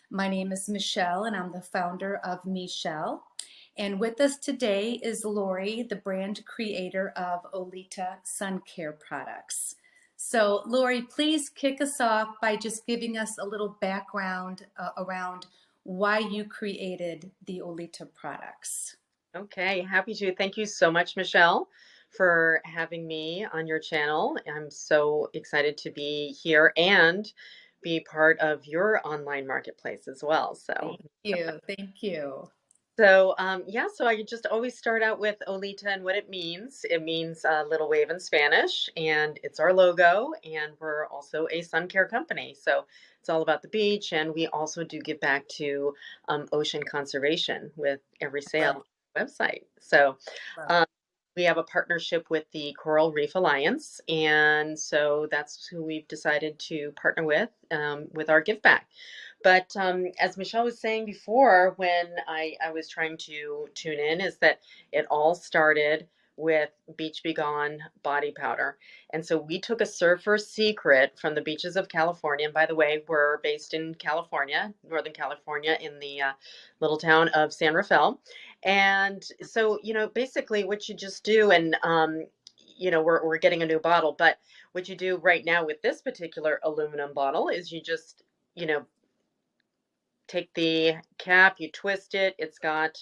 My name is Michelle, and I'm the founder of Michelle. And with us today is Laurie, the brand creator of OLITA sun care products. So, Laurie, please kick us off by just giving us a little background around why you created the OLITA products. Okay, happy to. Thank you so much, Michelle, for having me on your channel. I'm so excited to be here and be part of your online marketplace as well. Thank you. Thank you. So I just always start out with Olita and what it means. It means little wave in Spanish, and it's our logo, and we're also a sun care company. So it's all about the beach, and we also do give back to ocean conservation with every sale Love, on the website. So love. um, we have a partnership with the Coral Reef Alliance, and so that's who we've decided to partner with our give back. But as Michelle was saying before, when I was trying to tune in, is that it all started with Beach Be Gone body powder. And so we took a surfer secret from the beaches of California. And by the way, we're based in California, Northern California, in the little town of San Rafael. And so, basically what you just do, and, we're getting a new bottle, but what you do right now with this particular aluminum bottle is you just, you know, take the cap, you twist it. It's got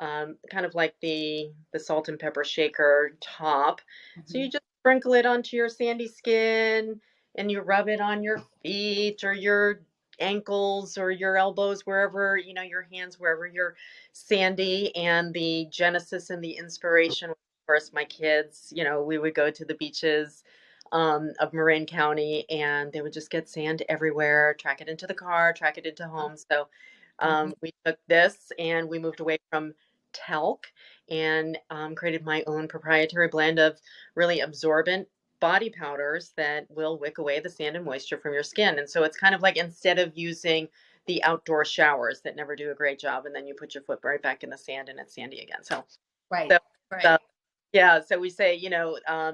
kind of like the salt and pepper shaker top. So Mhm. you just sprinkle it onto your sandy skin and you rub it on your feet or your ankles or your elbows, wherever, your hands, wherever you're sandy. And the genesis and the inspiration, of course, my kids, we would go to the beaches of Marin County, and they would just get sand everywhere, track it into the car, track it into home. So Mhm. we took this and we moved away from talc and created my own proprietary blend of really absorbent body powders that will wick away the sand and moisture from your skin. And so it's kind of like, instead of using the outdoor showers that never do a great job, and then you put your foot right back in the sand and it's sandy again. Right, So, right. so yeah, so we say,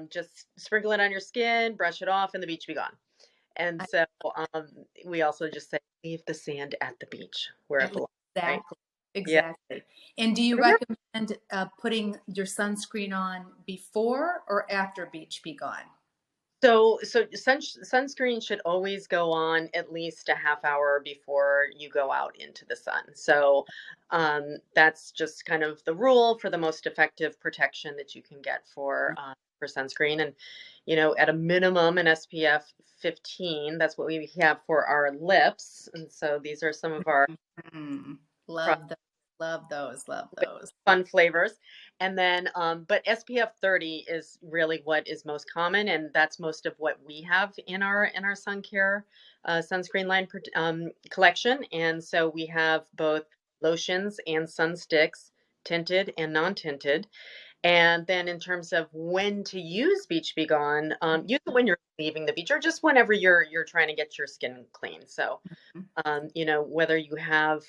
just sprinkle it on your skin, brush it off, and the beach be gone. And I, so um, we also just say, leave the sand at the beach where it belongs, right? exactly, Yeah. exactly. And do you recommend putting your sunscreen on before or after beach be gone? So sunscreen should always go on at least a half hour before you go out into the sun. So that's just kind of the rule for the most effective protection that you can get for sunscreen. And at a minimum, an SPF 15. That's what we have for our lips. And so these are some of our Mm, love those, love those, love with those. fun flavors. And then, but SPF 30 is really what is most common, and that's most of what we have in our sun care sunscreen line collection. And so we have both lotions and sun sticks, tinted and non-tinted. And then in terms of when to use Beach Be Gone, use it when you're leaving the beach or just whenever you're trying to get your skin clean. So whether you have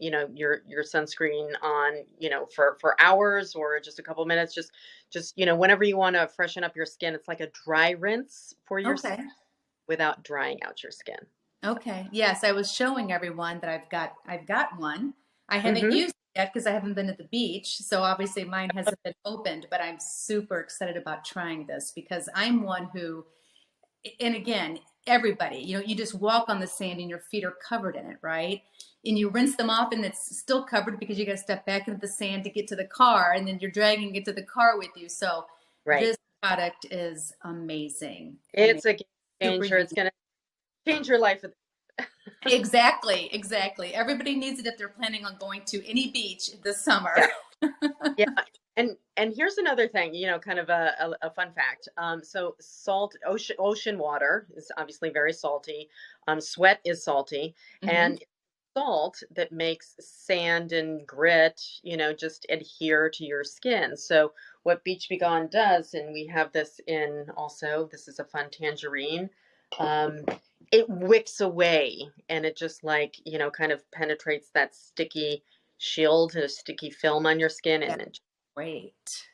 your sunscreen on for hours or just a couple minutes, just whenever you want to freshen up your skin. It's like a dry rinse for your skin Okay, without drying out your skin. okay. Yes, I was showing everyone that I've got one. I haven't Hmm. used it yet because I haven't been at the beach, so obviously mine hasn't been opened, but I'm super excited about trying this because I'm one who, and again, everybody, you just walk on the sand and your feet are covered in it, right? And you rinse them off and it's still covered because you got to step back into the sand to get to the car, and then you're dragging it to the car with you. So Right. this product is amazing. Amazing. It's a game Super changer. It's unique. going to change your life. Exactly, exactly. Everybody needs it if they're planning on going to any beach this summer. Yeah. Yeah, and here's another thing, kind of a fun fact. So ocean water is obviously very salty. Sweat is salty, Hmm. and salt that makes sand and grit, just adhere to your skin. So what Beach Be Gone does, and we have this in also, this is a fun tangerine. Um, it wicks away, and it just like, kind of penetrates that sticky shield, a sticky film on your skin, That's and it great.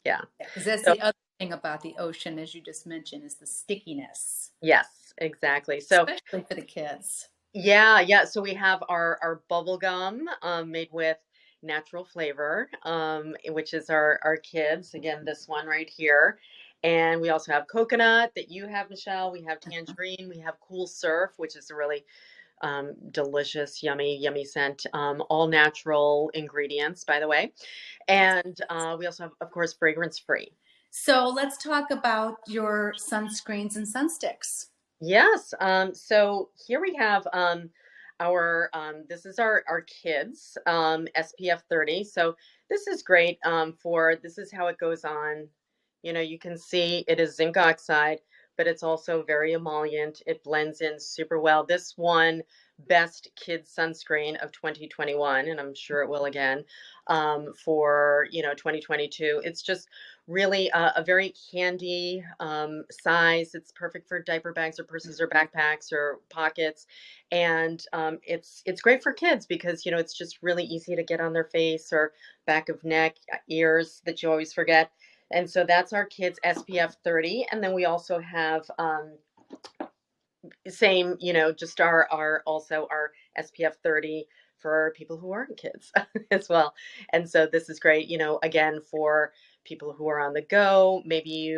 yeah. Because that's So the other thing about the ocean, as you just mentioned, is the stickiness, yes, exactly. So especially for the kids. Yeah, yeah. So we have our bubble gum made with natural flavor, which is our kids. Again, this one right here. And we also have coconut that you have, Michelle. We have tangerine. We have cool surf, which is a really delicious, yummy, yummy scent. All natural ingredients, by the way. And we also have, of course, fragrance free. So let's talk about your sunscreens and sunsticks. Yes. So here we have our this is our kids SPF 30. So this is great for this is how it goes on. You know, you can see it is zinc oxide, but it's also very emollient. It blends in super well. This one best kids sunscreen of 2021, and I'm sure it will again for 2022. It's just really a very handy size. It's perfect for diaper bags or purses or backpacks or pockets, and it's great for kids because it's just really easy to get on their face or back of neck, ears that you always forget. And so that's our kids SPF 30, and then we also have same, just our also our SPF 30 for people who aren't kids as well. And so this is great, again, for people who are on the go, maybe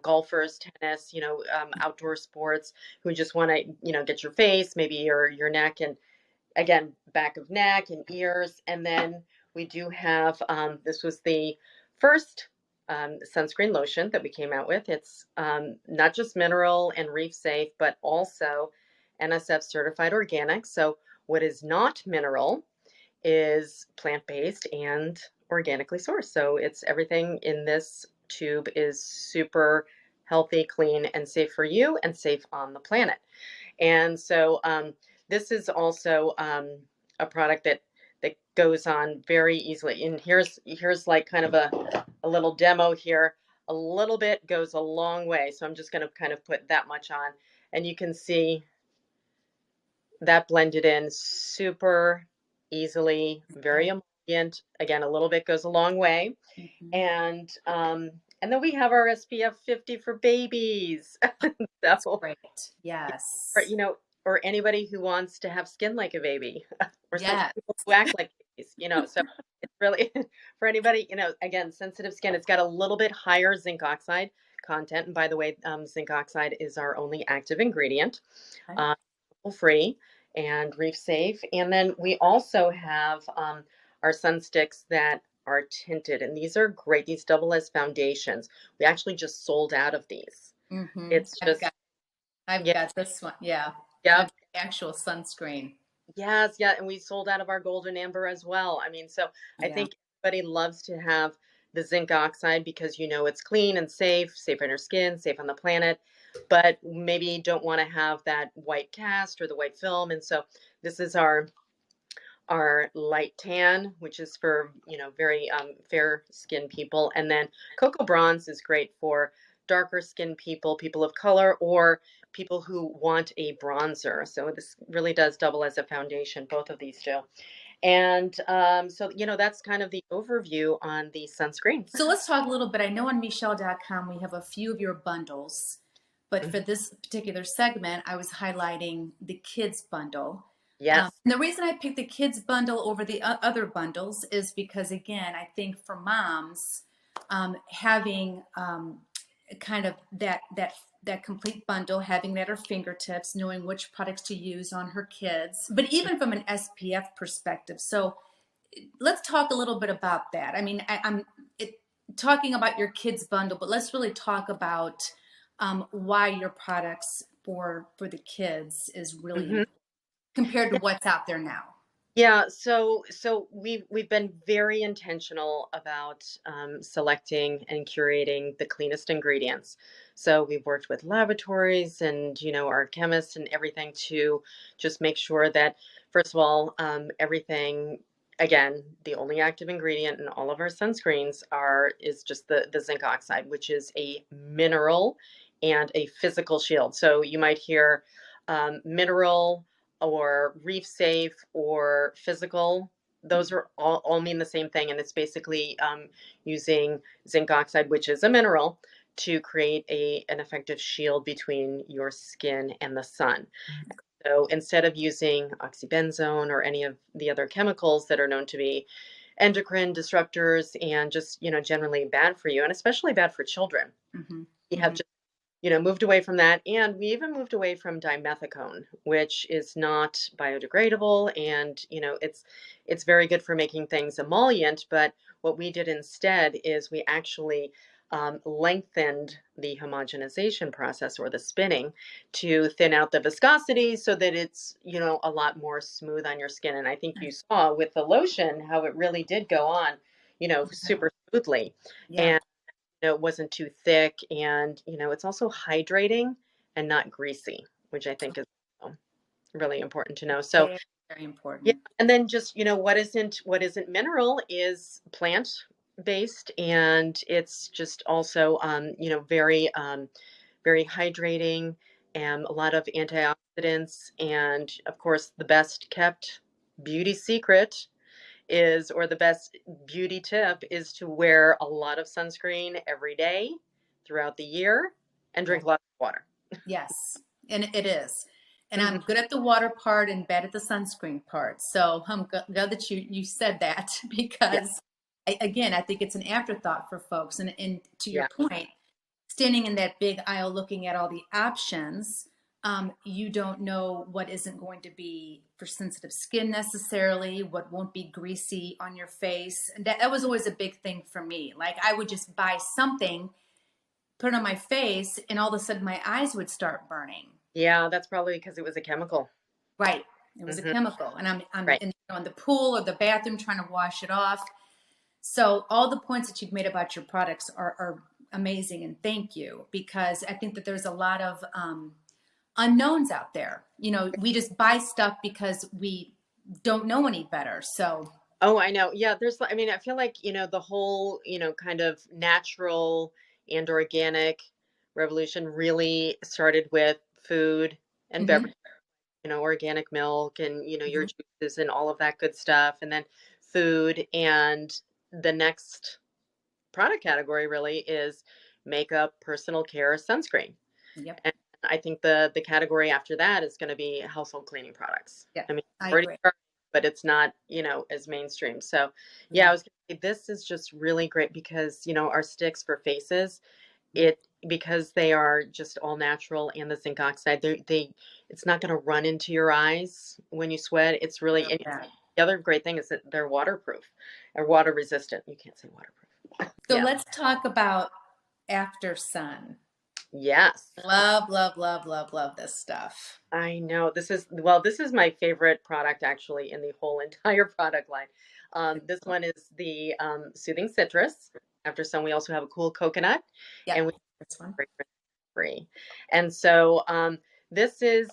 golfers, tennis, outdoor sports who just want to, get your face, maybe your neck, and again, back of neck and ears. And then we do have this was the first sunscreen lotion that we came out with. It's not just mineral and reef safe, but also NSF certified organic. So, what is not mineral is plant based and organically sourced. So, it's everything in this tube is super healthy, clean, and safe for you and safe on the planet. And so this is also a product that goes on very easily. And here's like kind of a little demo here. A little bit goes a long way. So I'm just going to kind of put that much on. And you can see that blended in super easily, very emollient. Again, a little bit goes a long way. Mhm. And then we have our SPF 50 for babies. That's So great. or Yes. or anybody who wants to have skin like a baby, or some Yes. people who act like babies, so it's really for anybody, again, sensitive skin. It's got a little bit higher zinc oxide content, and by the way, zinc oxide is our only active ingredient, Okay. uh, free and reef safe. And then we also have our sun sticks that are tinted, and these are great. These double as foundations. We actually just sold out of these. Mm-hmm. It's just I've yeah, got this one. Yeah. yeah. I've got the actual sunscreen. Yes, yeah, and we sold out of our golden amber as well. I mean, so I Yeah. think everybody loves to have the zinc oxide because it's clean and safe on your skin, safe on the planet, but maybe don't want to have that white cast or the white film. And so this is our light tan, which is for very fair skin people, and then cocoa bronze is great for darker skin people, people of color, or people who want a bronzer. So this really does double as a foundation, both of these do. And so that's kind of the overview on the sunscreens. So let's talk a little bit. I know on Michelle.com we have a few of your bundles, but for Mhm. this particular segment, I was highlighting the kids bundle. Yes. And the reason I picked the kids bundle over the other bundles is because, again, I think for moms, having kind of that complete bundle, having that at her fingertips, knowing which products to use on her kids, but even from an SPF perspective. So let's talk a little bit about that. I mean, I'm talking about your kids bundle, but let's really talk about why your products for the kids is really Mhm. important compared to what's out there now. Yeah, so we've been very intentional about selecting and curating the cleanest ingredients. So we've worked with laboratories and our chemists and everything to just make sure that first of all, everything again, the only active ingredient in all of our sunscreens are is just the zinc oxide, which is a mineral and a physical shield. So you might hear mineral or reef safe or physical. Those are all mean the same thing, and it's basically using zinc oxide, which is a mineral, to create an effective shield between your skin and the sun. So instead of using oxybenzone or any of the other chemicals that are known to be endocrine disruptors and just, generally bad for you, and especially bad for children, Hmm. we have Hmm. just, moved away from that. And we even moved away from dimethicone, which is not biodegradable. And, it's very good for making things emollient. But what we did instead is we actually lengthened the homogenization process, or the spinning, to thin out the viscosity so that it's, a lot more smooth on your skin. And I think you saw with the lotion how it really did go on, super smoothly. Yeah. And it wasn't too thick, and it's also hydrating and not greasy, which I think is really important to know. So Very, very yeah, important. and then just what isn't mineral is plant based, and it's just also very hydrating, and a lot of antioxidants. And of course, the best kept beauty secret is, or the best beauty tip is, to wear a lot of sunscreen every day throughout the year and Yeah. drink lots of water. Yes. And it is. And Hmm. I'm good at the water part and bad at the sunscreen part. So I'm glad that you said that Yeah, because again, I think it's an afterthought for folks. And to your yeah, point, standing in that big aisle looking at all the options, you don't know what isn't going to be for sensitive skin necessarily, what won't be greasy on your face. And that was always a big thing for me. Like I would just buy something, put it on my face, and all of a sudden my eyes would start burning. yeah. That's probably because it was a chemical. Right. It was a Hmm. chemical. And I'm Right. in the pool or the bathroom trying to wash it off. So all the points that you've made about your products are amazing, and thank you, because I think that there's a lot of unknowns out there. We just buy stuff because we don't know any better. So Oh, I know. Yeah, I mean, I feel like, the whole, kind of natural and organic revolution really started with food and mhm, beverage, organic milk, and, your mhm. juices and all of that good stuff. And then food. And the next product category really is makeup, personal care, sunscreen. Yep, And I think the category after that is going to be household cleaning products. yeah, I mean, I it's already agree. started, but it's not, as mainstream. So yeah, I Yeah, was going to say this is just really great because, our sticks for faces, yeah, because they are just all natural, and the zinc oxide, it's not going to run into your eyes when you sweat. It's I really, love and that. the other great thing is that they're waterproof or water resistant. You can't say waterproof. So Yeah. let's talk about after sun. Yes. Love, love, love, love, love this stuff. I know. This is my favorite product actually in the whole entire product line. This one is the Soothing Citrus. After sun, we also have a cool coconut, Yep, and we this one. fragrance free. And so this is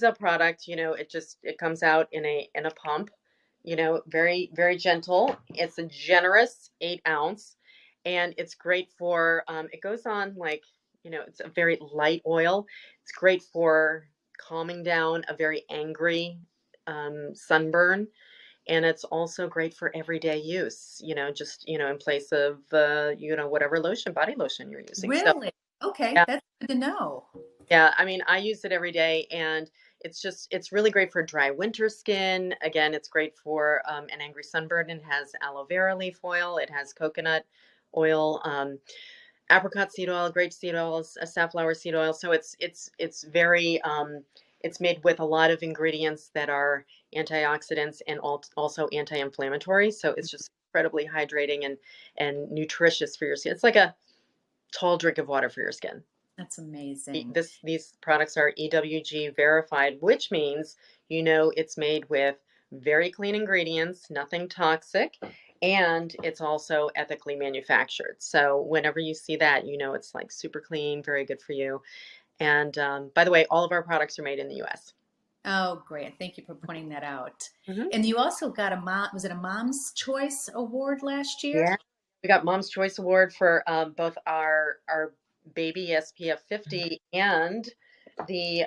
a product. It comes out in a pump. Very very gentle. It's a generous 8 ounce, and it's great for. It goes on like, it's a very light oil. It's great for calming down a very angry sunburn, and it's also great for everyday use. Just in place of whatever body lotion you're using. So Really? Okay, yeah, that's good to know. yeah. I mean, I use it every day, and it's really great for dry winter skin. Again, it's great for an angry sunburn. It has aloe vera leaf oil. It has coconut oil. Apricot seed oil, grape seed oils, a safflower seed oil. So it's very it's made with a lot of ingredients that are antioxidants and also anti-inflammatory. So it's just incredibly hydrating and nutritious for your skin. It's like a tall drink of water for your skin. That's amazing. These products are EWG verified, which means it's made with very clean ingredients, nothing toxic, and it's also ethically manufactured. So whenever you see that, it's like super clean, very good for you. And by the way, all of our products are made in the U.S. Oh, great. Thank you for pointing that out. Hmm. And you also got was it a Mom's Choice Award last year? Yeah, we got Mom's Choice Award for both our baby SPF 50 the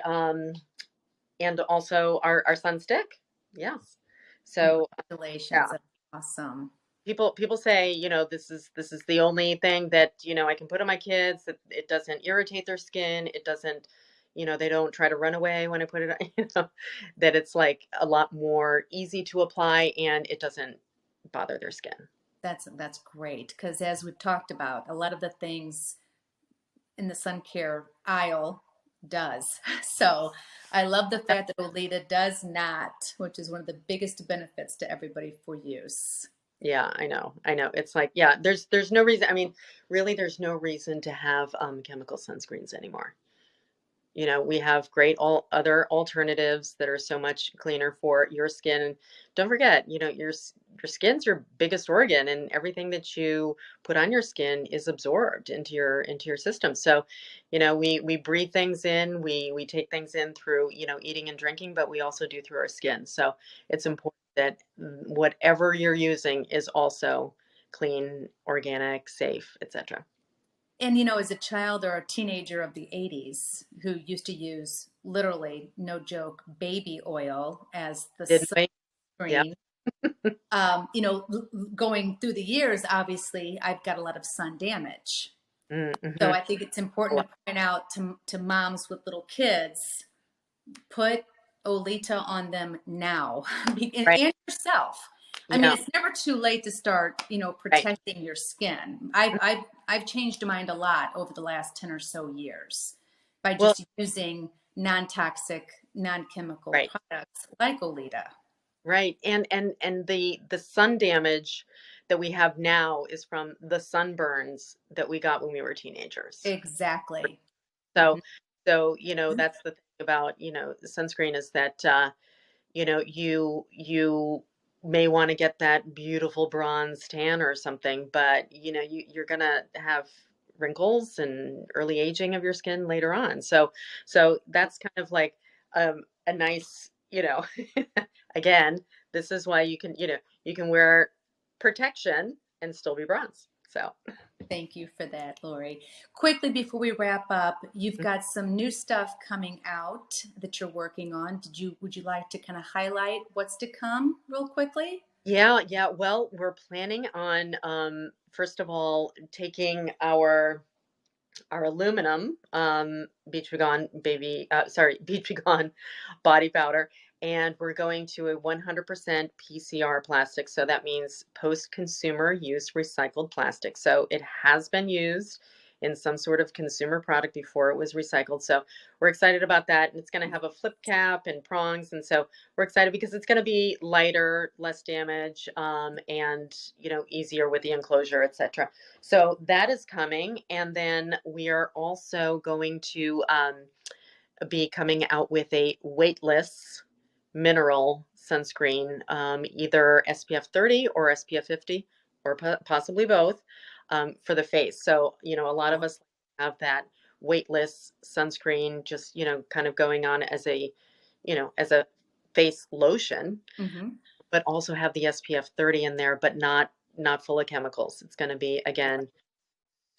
and also our sun stick. Yes. So yeah, Congratulations. That's awesome. people say, this is the only thing that, I can put on my kids, that it doesn't irritate their skin, it doesn't, they don't try to run away when I put it on, that it's like a lot more easy to apply and it doesn't bother their skin. That's great because as we've talked about, a lot of the things in the sun care aisle does. So I love the fact that Olita does not, which is one of the biggest benefits to everybody for use. Yeah, I know. I know. It's like, yeah, there's no reason. I mean, really, there's no reason to have chemical sunscreens anymore. We have great all other alternatives that are so much cleaner for your skin. And don't forget, your skin's your biggest organ, and everything that you put on your skin is absorbed into your system. So, we breathe things in, we take things in through, eating and drinking, but we also do through our skin. So it's important that whatever you're using is also clean, organic, safe, etc. And as a child or a teenager of the 80s who used to use literally, no joke, baby oil as the Didn't we? Yeah. sunscreen, going through the years, obviously, I've got a lot of sun damage. So Mm-hmm. I think it's important to point out to moms with little kids, put Olita on them now Right. and yourself. I mean, Yeah. it's never too late to start, Right. protecting your skin. I've changed mind a lot over the last 10 or so years by Well, just using non-toxic, non-chemical right. products like Olita. Right. And the sun damage that we have now is from the sunburns that we got when we were teenagers. Exactly. So that's the thing about, sunscreen is that you may want to get that beautiful bronze tan or something, but you're gonna have wrinkles and early aging of your skin later on. So that's kind of like a nice, again, this is why you can wear protection and still be bronze. So Thank you for that, Laurie. Quickly before we wrap up, you've got some new stuff coming out that you're working on. Would you like to kind of highlight what's to come real quickly? yeah, yeah. Well, we're planning on first of all taking our aluminum beach vegan baby beach vegan body powder, and we're going to a 100% PCR plastic. So that means post consumer use recycled plastic. So it has been used in some sort of consumer product before it was recycled. So we're excited about that, and it's going to have a flip cap and prongs, and so we're excited because it's going to be lighter, less damage, and easier with the enclosure, etc. So that is coming. And then we are also going to be coming out with a weightless mineral sunscreen, either SPF 30 or SPF 50, or possibly both, for the face. So, a lot of us have that weightless sunscreen just, kind of going on as a face lotion, Mm-hmm. but also have the SPF 30 in there, but not full of chemicals. It's going to be, again,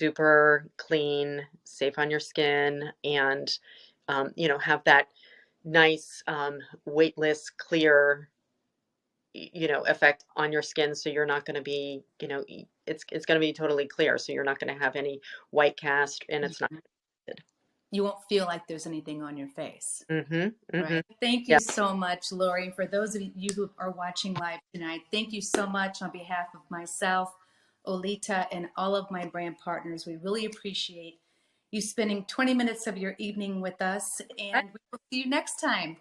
super clean, safe on your skin, and have that nice weightless, clear effect on your skin. So you're not going to be it's going to be totally clear. So you're not going to have any white cast, and it's not. You won't feel like there's anything on your face. Mm-hmm. Mm-hmm. Right. Thank you Yeah. so much, Laurie. For those of you who are watching live tonight, thank you so much on behalf of myself, Olita, and all of my brand partners. We really appreciate you spending 20 minutes of your evening with us, and we will see you next time.